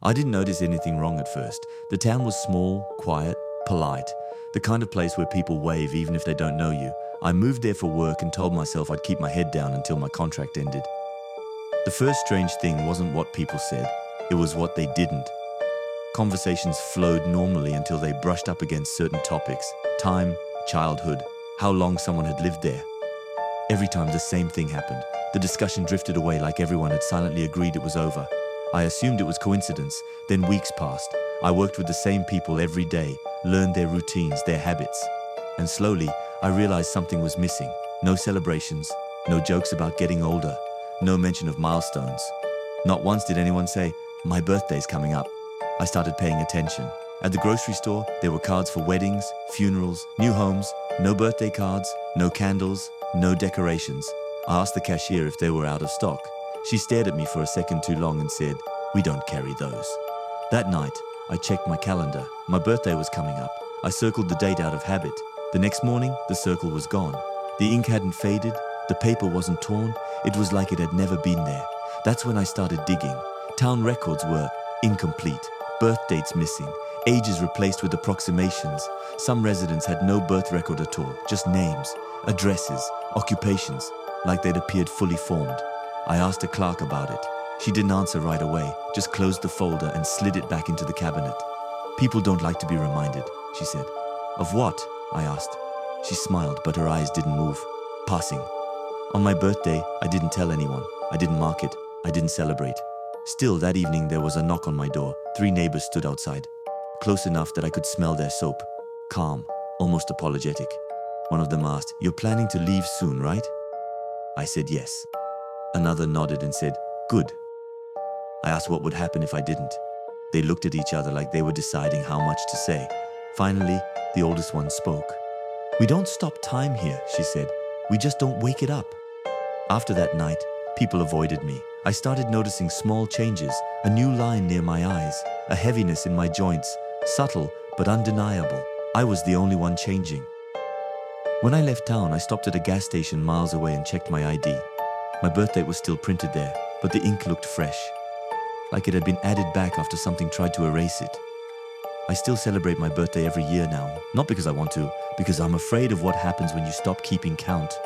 I didn't notice anything wrong at first. The town was small, quiet, polite, the kind of place where people wave even if they don't know you. I moved there for work and told myself I'd keep my head down until my contract ended. The first strange thing wasn't what people said, it was what they didn't. Conversations flowed normally until they brushed up against certain topics: time, childhood, how long someone had lived there. Every time the same thing happened. The discussion drifted away like everyone had silently agreed it was over. I assumed it was coincidence, then weeks passed. I worked with the same people every day, learned their routines, their habits. And slowly, I realized something was missing. No celebrations, no jokes about getting older, no mention of milestones. Not once did anyone say, "My birthday's coming up." I started paying attention. At the grocery store, there were cards for weddings, funerals, new homes, no birthday cards, no candles, no decorations. I asked the cashier if they were out of stock. She stared at me for a second too long and said, "We don't carry those." That night, I checked my calendar. My birthday was coming up. I circled the date out of habit. The next morning, the circle was gone. The ink hadn't faded, the paper wasn't torn, it was like it had never been there. That's when I started digging. Town records were incomplete, birth dates missing, ages replaced with approximations. Some residents had no birth record at all, just names, addresses, occupations, like they'd appeared fully formed. I asked a clerk about it. She didn't answer right away, just closed the folder and slid it back into the cabinet. "People don't like to be reminded," she said. "Of what?" I asked. She smiled, but her eyes didn't move. "Passing. On my birthday, I didn't tell anyone. I didn't mark it. I didn't celebrate." Still, that evening there was a knock on my door. 3 neighbors stood outside, close enough that I could smell their soap. Calm, almost apologetic. One of them asked, "You're planning to leave soon, right?" I said yes. Another nodded and said, "Good." I asked what would happen if I didn't. They looked at each other like they were deciding how much to say. Finally, the oldest one spoke. "We don't stop time here," she said. "We just don't wake it up." After that night, people avoided me. I started noticing small changes, a new line near my eyes, a heaviness in my joints, subtle but undeniable. I was the only one changing. When I left town, I stopped at a gas station miles away and checked my ID. My birthday was still printed there, but the ink looked fresh, like it had been added back after something tried to erase it. I still celebrate my birthday every year now, not because I want to, because I'm afraid of what happens when you stop keeping count.